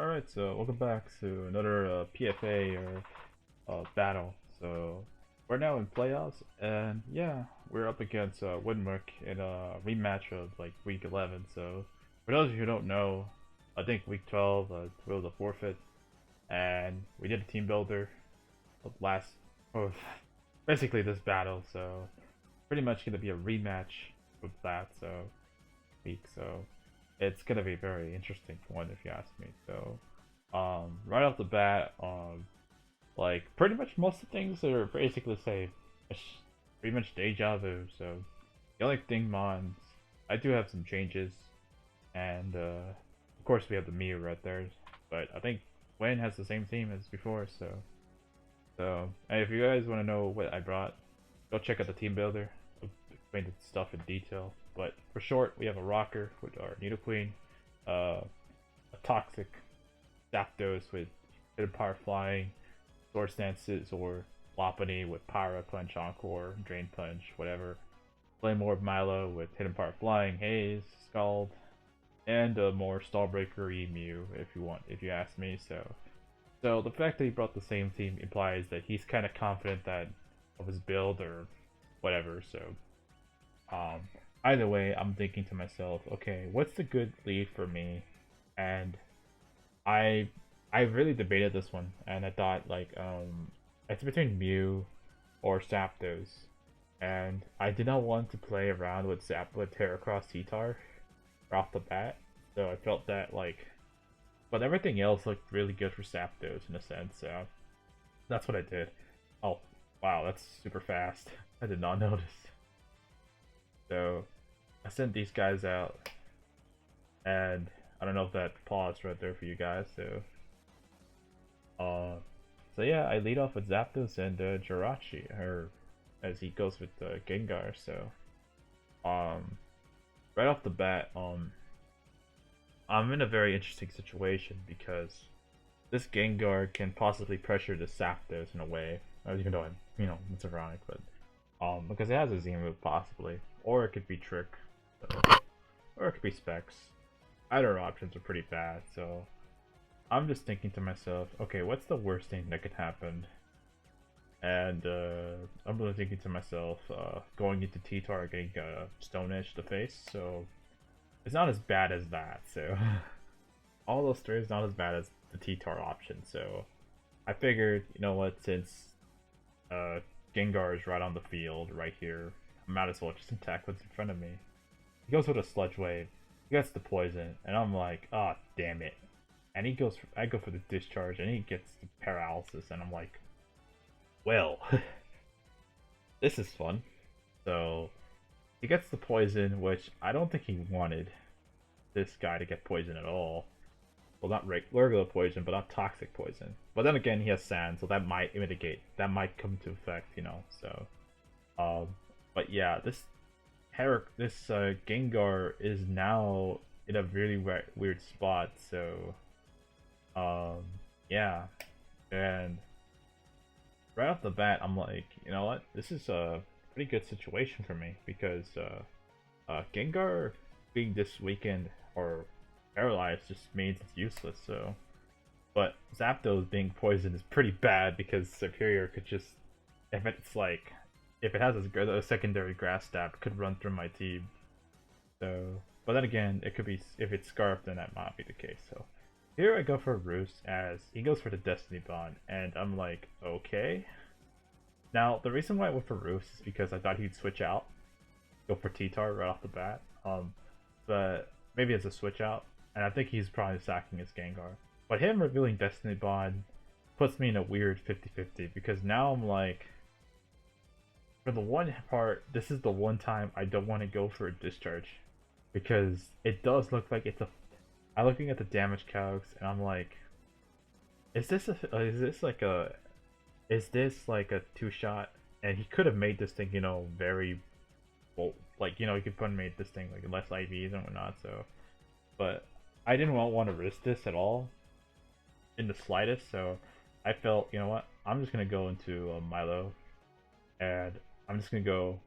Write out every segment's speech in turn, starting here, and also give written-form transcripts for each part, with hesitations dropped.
Alright, so welcome back to another PFA or battle. So we're now in playoffs, and yeah, we're up against Winmark in a rematch of like week 11. So for those of you who don't know, I think week 12 it was a forfeit, and we did a team builder of last, or basically this battle. So pretty much gonna be a rematch of that. So week, so it's gonna be a very interesting one if you ask me. So, right off the bat, like pretty much most of the things are basically the same. It's pretty much deja vu. So the only thing mons, I do have some changes, and of course we have the Miu right there. But I think Wayne has the same team as before. So and if you guys want to know what I brought, go check out the team builder. I'll explain the stuff in detail. But for short, we have a rocker with our Nidoking, a toxic Zapdos with hidden power flying, sword stances, or Lopunny with Pyra Punch, Encore, Drain Punch, whatever. Flame Orb Milo with hidden power flying, Haze, Scald, and a more Stallbreaker Mew if you ask me. So the fact that he brought the same team implies that he's kind of confident that of his build or whatever. So either way, I'm thinking to myself, okay, what's the good lead for me? And I I really debated this one, and I thought like it's between Mew or Zapdos, and I did not want to play around with Heracross T-Tar off the bat, so I felt that like, but everything else looked really good for Zapdos in a sense, so that's what I did. Oh wow, that's super fast. I did not notice. So I sent these guys out, and I don't know if that paused right there for you guys. Uh, so yeah, I lead off with Zapdos and Jirachi, or as he goes with Gengar. So right off the bat, I'm in a very interesting situation because this Gengar can possibly pressure the Zapdos in a way, even though it's ironic, but because it has a Z move possibly, or it could be Trick, or it could be Specs. Either options are pretty bad, so I'm just thinking to myself, okay, what's the worst thing that could happen? And I'm really thinking to myself, going into T-Tar getting Stone Edge to face, so it's not as bad as that. So all those three is not as bad as the T-Tar option. So I figured, you know what, since Gengar is right on the field, right here, I might as well just attack what's in front of me. He goes with a Sludge Wave, he gets the poison, and I'm like, oh damn it. And he goes, I go for the discharge, and he gets the paralysis, and I'm like, well, this is fun. So he gets the poison, which I don't think he wanted this guy to get poison at all. Well, not regular poison, but not toxic poison. But then again, he has sand, so that might mitigate. That might come to effect, So, but yeah, this Gengar is now in a really weird spot. So, yeah, and right off the bat, I'm like, you know what? This is a pretty good situation for me because Gengar being this weakened or paralyzed just means it's useless. So, but Zapdos being poisoned is pretty bad because Superior could just, if it has a secondary grass stab, could run through my team. So, but then again, it could be if it's Scarf, then that might be the case. So. Here I go for Roost as he goes for the Destiny Bond, and I'm like, okay. Now, the reason why I went for Roost is because I thought he'd switch out, go for T-Tar right off the bat. But maybe as a switch out, and I think he's probably sacking his Gengar. But him revealing Destiny Bond puts me in a weird 50-50 because now I'm like, for the one part, this is the one time I don't want to go for a Discharge because it does look like it's a. I'm looking at the damage calcs and I'm like, is this like a two-shot? And he could have made this thing, very, well, like, he could have made this thing like less IVs and whatnot. So, but I didn't want to risk this at all, in the slightest. So I felt, you know what, I'm just gonna go into Milo, and I'm just gonna go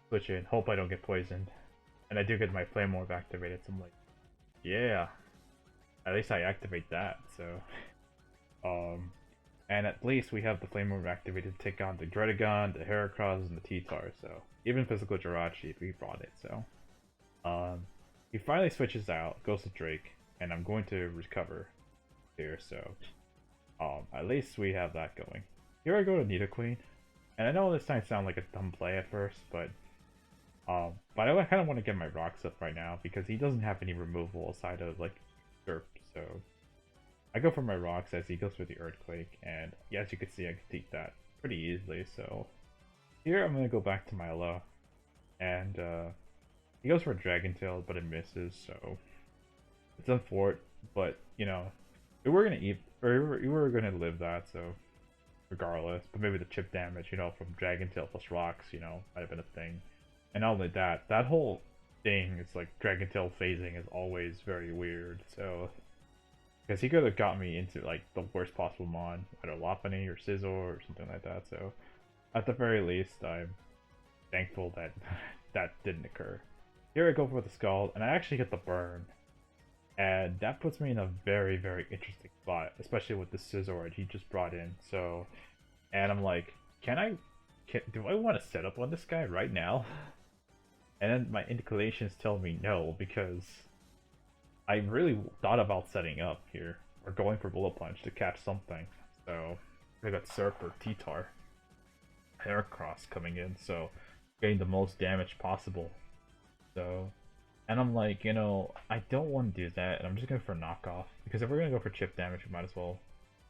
switch in, hope I don't get poisoned, and I do get my Flame Orb activated. So I'm like, yeah. at least I activate that. So, and at least we have the Flame Orb activated to take on the Nidokings, the Heracross, and the T-Tar. So even physical Jirachi if we brought it. So, he finally switches out, goes to Drake, and I'm going to recover here. So, at least we have that going. Here I go to Nidokings, and I know this might sound like a dumb play at first, but I kind of want to get my rocks up right now because he doesn't have any removal aside of like Derp. So I go for my rocks as he goes for the Earthquake, and yeah, as you can see, I can take that pretty easily. So here I'm gonna go back to my low, and he goes for a Dragon Tail, but it misses. So it's unfortunate, but you know, we were gonna eat, or we were gonna live that. So regardless, but maybe the chip damage, you know, from Dragon Tail plus rocks, you know, might have been a thing. And not only that, that whole thing is like Dragon Tail phasing is always very weird. So, because he could have got me into like the worst possible mon, either Lopunny or Scizor or something like that. So, at the very least, I'm thankful that that didn't occur. Here I go for the Scald, and I actually get the burn. And that puts me in a very, very interesting spot, especially with the Scizor he just brought in. So, and I'm like, do I want to set up on this guy right now? And then my inclinations tell me no, because I really thought about setting up here, or going for Bullet Punch to catch something. So, I got Surf or T-Tar. Heracross coming in, so getting the most damage possible. So, and I'm like, you know, I don't want to do that, and I'm just going for knockoff, because if we're going to go for chip damage, we might as well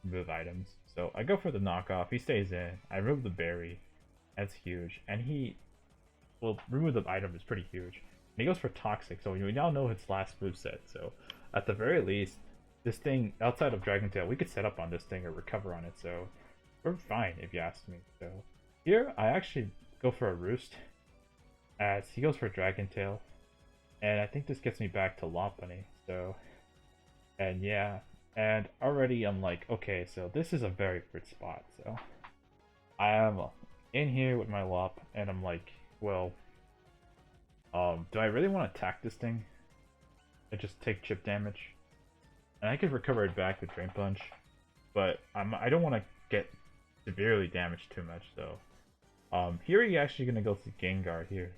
remove items. So I go for the knockoff, he stays in, I remove the berry, that's huge, and well, remove the item is pretty huge. And he goes for Toxic, so we now know his last moveset, so at the very least, this thing, outside of Dragon Tail, we could set up on this thing or recover on it, so we're fine if you ask me. So here, I actually go for a Roost, as he goes for Dragon Tail, and I think this gets me back to Lopunny, so, and yeah, and already I'm like, okay, so this is a very good spot, so I am in here with my Lop, and I'm like, well, do I really want to attack this thing? I just take chip damage, and I could recover it back with Drain Punch, but I don't want to get severely damaged too much, though. Here you're actually gonna go to Gengar here,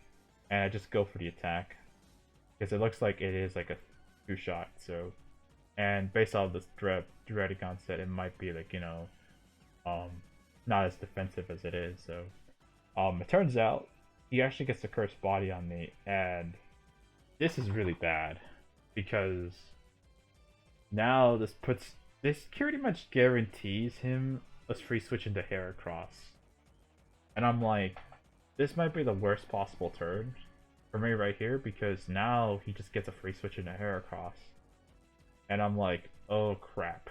and I just go for the attack, because it looks like it is like a 2-shot, so, and based off this Jirachi set, it might be like, you know, not as defensive as it is, so, it turns out, he actually gets a Cursed Body on me, and this is really bad, because now this pretty much guarantees him a free switch into Heracross, and I'm like, this might be the worst possible turn for me right here, because now he just gets a free switch into Heracross, and I'm like, oh crap,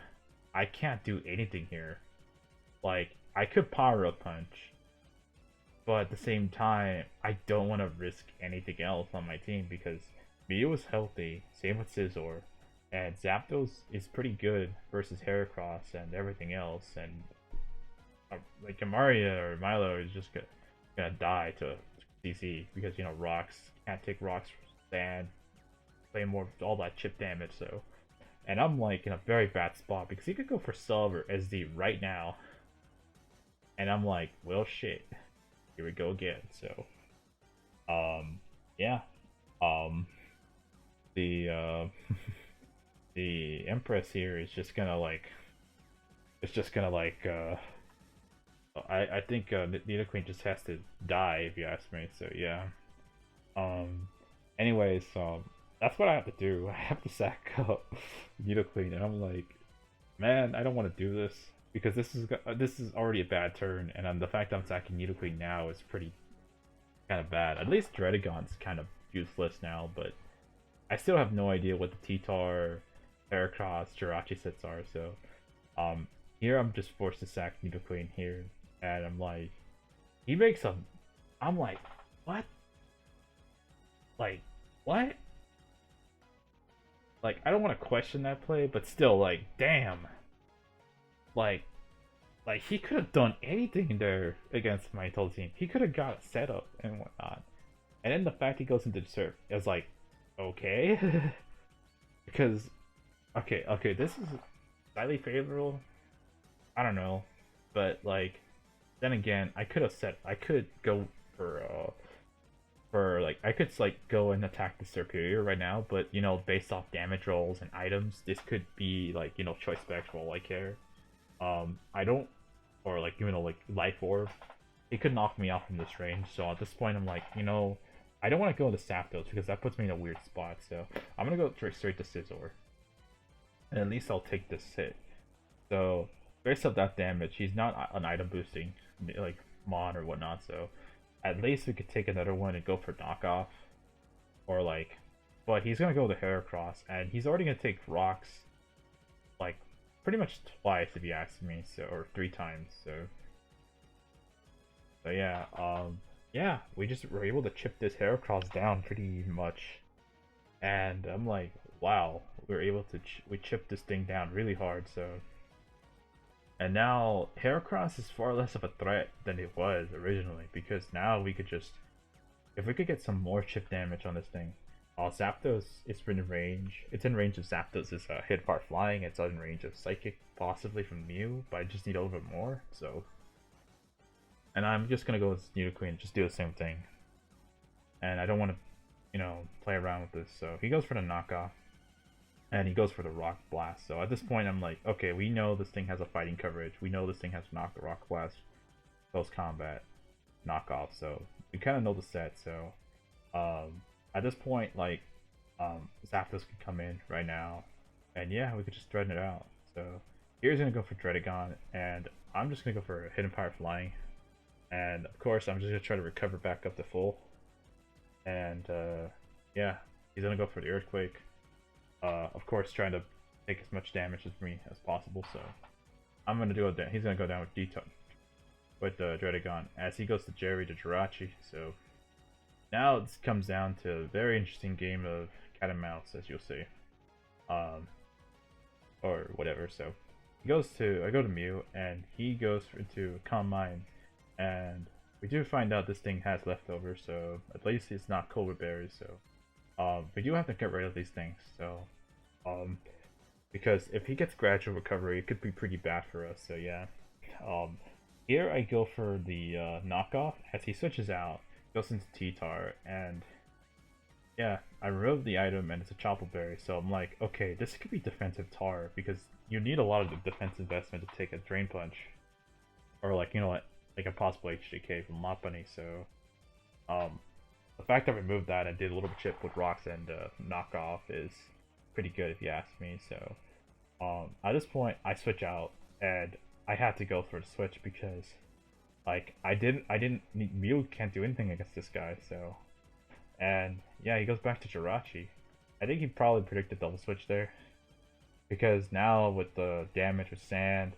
I can't do anything here. Like, I could Power Up Punch, but at the same time, I don't want to risk anything else on my team, because Mew is healthy, same with Scizor, and Zapdos is pretty good versus Heracross and everything else, and like Amaria or Milo is just gonna die to CC, because, you know, rocks, can't take rocks, sand, play more, all that chip damage, so, and I'm like in a very bad spot, because he could go for Sub or SD right now, and I'm like, well shit, here we go again. So yeah, the the Empress here is just gonna like, I think Nidokings just has to die, if you ask me. So yeah. Anyways, that's what I have to do. I have to sack up Nidokings, and I'm like, man, I don't want to do this, because this is already a bad turn, and the fact I'm sacking Nidokings now is pretty kind of bad. At least Nidokings kind of useless now, but I still have no idea what the T-Tar, Heracross, Jirachi sets are. So here I'm just forced to sack Nidokings here. And I'm like, he makes a, I'm like, what? Like, what? Like, I don't want to question that play, but still, like, damn. Like he could have done anything there against my whole team. He could have got a setup and whatnot. And then the fact he goes into the surf is like, okay. Because Okay, this is slightly favorable. I don't know, but like, then again, I could go for like I could like go and attack the superior right now, but you know, based off damage rolls and items, this could be like you know choice specs for all I care. I don't, or like you know like life orb, it could knock me out from this range. So at this point, I'm like, you know, I don't want to go to Zapdos because that puts me in a weird spot. So I'm gonna go straight to Scizor, and at least I'll take this hit. So based off that damage, he's not an item boosting like mon or whatnot. So at least we could take another one and go for knockoff, or like, but he's gonna go the Heracross, and he's already gonna take rocks like pretty much twice if you ask me, so or 3 times. So yeah, yeah, we just were able to chip this Heracross down pretty much, and I'm like, wow, we were able to we chipped this thing down really hard. So and now Heracross is far less of a threat than it was originally because now we could just, if we could get some more chip damage on this thing. Zapdos is in range. It's in range of Zapdos' hit part flying. It's in range of Psychic, possibly from Mew, but I just need a little bit more. So, and I'm just gonna go with Nidoking and just do the same thing. And I don't want to, you know, play around with this. So he goes for the knockoff, and he goes for the Rock Blast. So at this point, I'm like, okay, we know this thing has a fighting coverage. We know this thing has Rock Blast, close combat, knockoff. So we kind of know the set. So at this point, like, Zapdos can come in right now, and yeah, we could just threaten it out. So here's gonna go for Dredagon, and I'm just gonna go for Hidden Power Flying, and of course I'm just gonna try to recover back up to full. And yeah, he's gonna go for the Earthquake. Of course, trying to take as much damage as me as possible. So I'm gonna do it. He's gonna go down with with the Dredagon as he goes to Jirachi. So now this comes down to a very interesting game of cat and mouse, as you'll see, or whatever. So I go to Mew, and he goes into Calm Mind, and we do find out this thing has leftovers, so at least it's not Cobra Berries. So we do have to get rid of these things. So because if he gets gradual recovery, it could be pretty bad for us. So yeah, um, here I go for the knockoff as he switches out, goes into T-Tar, and yeah, I remove the item and it's a Chople Berry. So I'm like, okay, this could be defensive Tar because you need a lot of defense investment to take a Drain Punch, or like you know what, like a possible HJK from Lopunny. So the fact that I removed that and did a little bit chip with rocks and knockoff is pretty good if you ask me. So at this point I switch out, and I had to go for the switch because like I didn't Mew can't do anything against this guy. So and yeah, he goes back to Jirachi. I think he probably predicted double switch there because now with the damage with sand,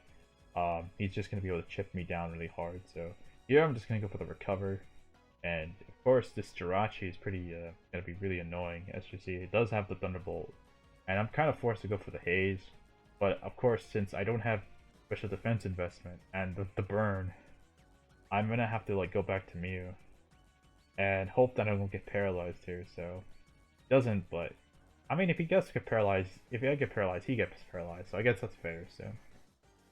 he's just gonna be able to chip me down really hard. So here I'm just gonna go for the recover. And of course, this Jirachi is pretty gonna be really annoying. As you see, it does have the Thunderbolt, and I'm kind of forced to go for the Haze. But of course, since I don't have special defense investment and the burn, I'm gonna have to like go back to Mew and hope that I won't get paralyzed here. So it doesn't, but I mean, if he gets get paralyzed, if I get paralyzed, he gets paralyzed. So I guess that's fair. So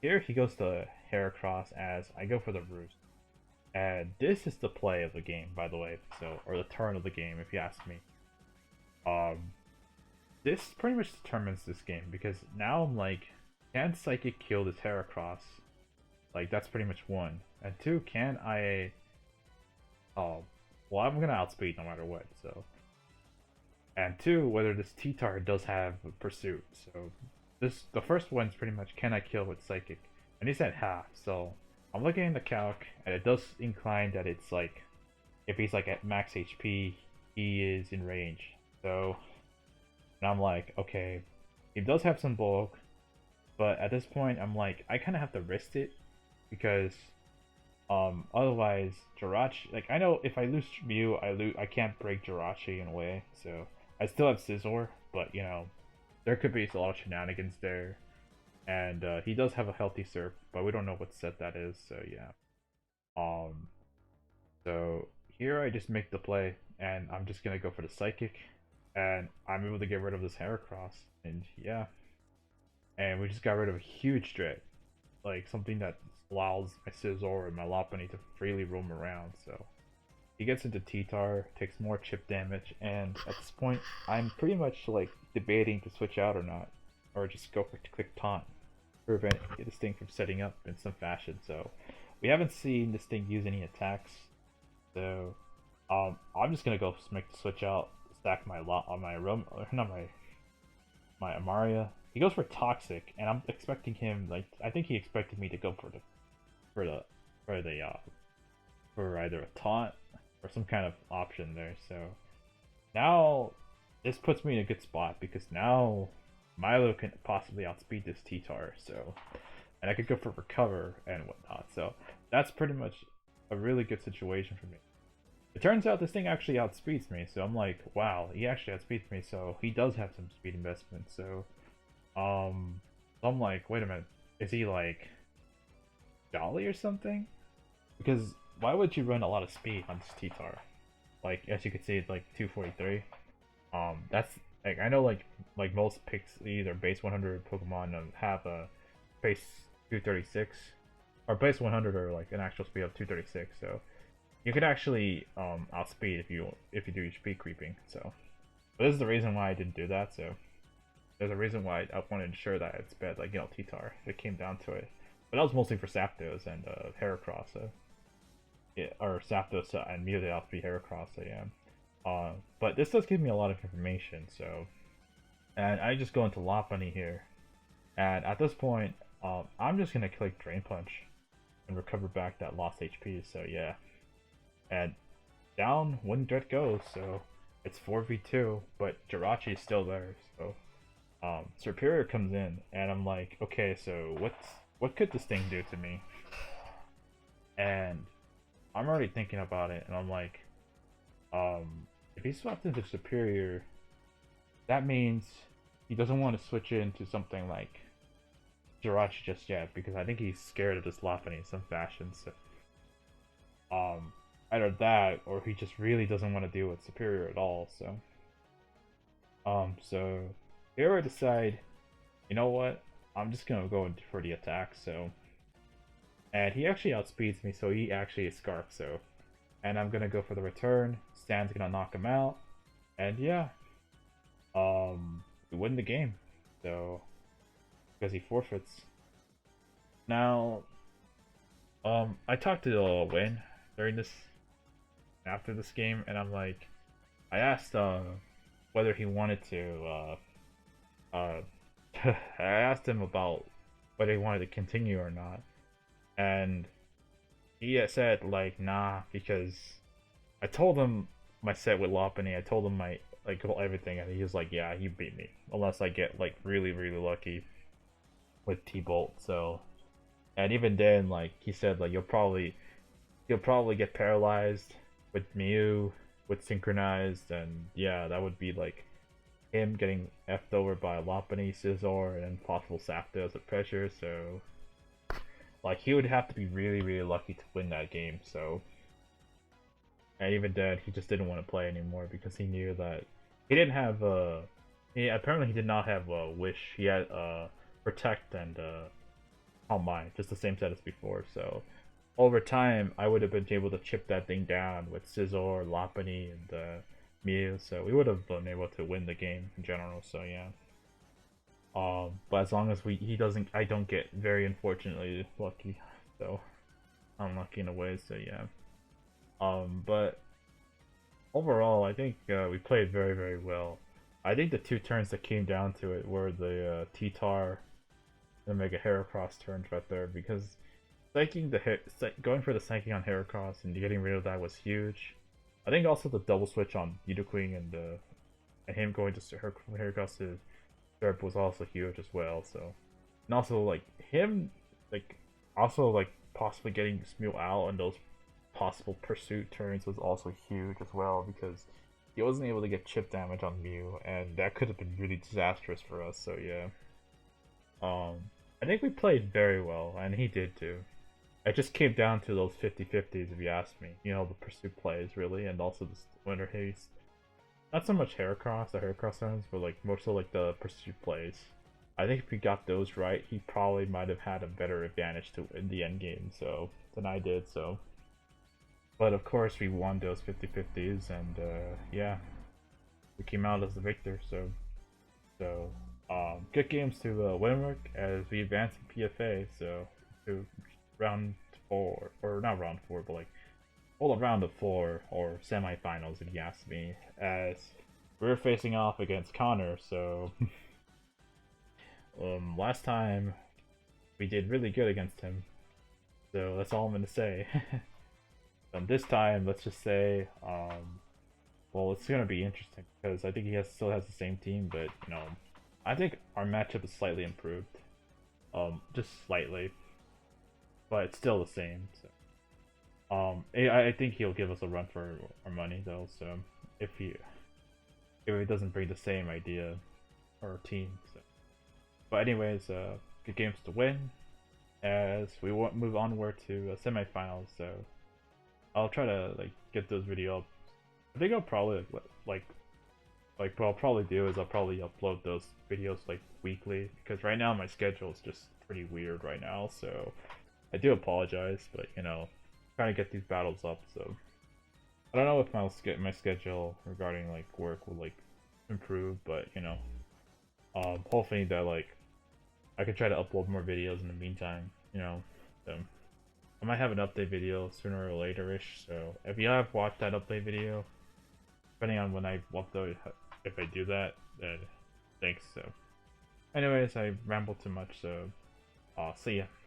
here he goes to Heracross as I go for the Roost. And this is the play of the game, by the way, so or the turn of the game, if you ask me. This pretty much determines this game because now I'm like, can Psychic kill this Heracross? Like that's pretty much one. And two, can I? Oh, well, I'm gonna outspeed no matter what. So, and two, whether this T-Tar does have pursuit. So, the first one's pretty much can I kill with Psychic, and he said half. So. I'm looking in the calc, and it does incline that it's like, if he's like at max HP, he is in range. So, and I'm like, okay, he does have some bulk, but at this point, I'm like, I kind of have to risk it because, otherwise, Jirachi, like I know if I lose Mew, I can't break Jirachi in a way. So I still have Scizor, but you know, there could be a lot of shenanigans there. And he does have a healthy Surf, but we don't know what set that is, so yeah. So here I just make the play, and I'm just gonna go for the Psychic, and I'm able to get rid of this Heracross, and yeah. and we just got rid of a huge threat, like something that allows my Scizor and my Lopunny to freely roam around. So he gets into T-Tar, takes more chip damage, and at this point, I'm pretty much like debating to switch out or not, or just go for quick taunt to prevent this thing from setting up in some fashion. So we haven't seen this thing use any attacks, so I'm just gonna go make the switch out, stack my lot on my not my Amaria. He goes for Toxic, and I'm expecting him like I think he expected me to go for the for the for the for either a taunt or some kind of option there. So now this puts me in a good spot because now Milo can possibly outspeed this T-Tar. So and I could go for recover and whatnot. So that's pretty much a really good situation for me. It turns out this thing actually outspeeds me, so I'm like, wow, he actually outspeeds me, so he does have some speed investment. So I'm like, wait a minute, is he like jolly or something? Because why would you run a lot of speed on this T-Tar? Like as you can see, it's like 243. That's like I know like most picks either base 100 Pokemon have a base 236 or base 100 or like an actual speed of 236. So you could actually outspeed if you do your speed creeping. So but this is the reason why I didn't do that. So there's a reason why I want to ensure that it's bad, like T-Tar. If it came down to it, but that was mostly for Zapdos and Heracross. Yeah, or Zapdos and Mew they outspeed Heracross. So yeah. But this does give me a lot of information. So and I just go into Lopunny here, and at this point, I'm just gonna click Drain Punch and recover back that lost HP. So yeah. And down one threat goes, so it's 4v2, but Jirachi is still there, so Superior comes in, and I'm like, okay, so what could this thing do to me? And I'm already thinking about it, and I'm like, if he swaps into Superior, that means he doesn't want to switch into something like Jirachi just yet, because I think he's scared of this Lopunny in some fashion, so either that or he just really doesn't want to deal with Superior at all. So here I decide, you know what, I'm just gonna go for the attack. So and he actually outspeeds me, so he actually is Scarf. So and I'm gonna go for the return. Stan's gonna knock him out, and yeah, we win the game. So because he forfeits. Now I talked to Win during this after this game, and I'm like, I asked whether he wanted to I asked him about whether he wanted to continue or not, and he said like nah, because I told him my set with Lopunny, I told him my like everything, and he was like, yeah, you beat me unless I get like really lucky with T-Bolt. So and even then, like he said, like you'll probably get paralyzed with Mew, with Synchronized, and yeah, that would be like him getting effed over by Lopunny, Scizor, and possible Zapdos with pressure. So like he would have to be really lucky to win that game. So and even then, he just didn't want to play anymore because he knew that he didn't have apparently he did not have a Wish. He had Protect and Calm Mind, just the same set as before. So over time, I would have been able to chip that thing down with Scizor, Lopunny, and Mew, so we would have been able to win the game in general. So yeah. But as long as I don't get very unfortunately lucky, so unlucky in a way. So yeah. But overall, I think we played very well. I think the two turns that came down to it were the T-Tar, the Mega Heracross turns right there, because going for the psychic on Heracross and getting rid of that was huge. I think also the double switch on Nidoking and him going to Heracross to Derp was also huge as well. So and also like him also possibly getting Mew out on those possible pursuit turns was also huge as well, because he wasn't able to get chip damage on Mew, and that could have been really disastrous for us. So yeah. I think we played very well, and he did too. It just came down to those 50-50s, if you ask me. You know, the pursuit plays, really, and also the Winter Haste. Not so much Heracross, the Heracross turns, but like more so like the pursuit plays. I think if he got those right, he probably might have had a better advantage to in the end game so than I did. So, but of course we won those 50-50s, and yeah, we came out as the victor. So good games to Winmark as we advance in PFA. So to round four, or not round four, but like all around the four or semifinals, if you ask me, as we're facing off against Connor. So last time we did really good against him. So that's all I'm gonna say. This time, let's just say, well, it's gonna be interesting because I think he still has the same team, but I think our matchup is slightly improved, just slightly, but it's still the same. So, I think he'll give us a run for our money though. So if he doesn't bring the same idea or team. So. But anyways, good games to win as we move onward to semifinals. So I'll try to like get those videos up. I think I'll probably like what I'll probably do is I'll probably upload those videos like weekly because right now my schedule is just pretty weird right now. So I do apologize, but trying to get these battles up. So I don't know if my schedule regarding like work will like improve, but hopefully that like I could try to upload more videos in the meantime. So I might have an update video sooner or later-ish. So if you have watched that update video, depending on when I upload, if I do that, then thanks. So anyways, I rambled too much, so see ya.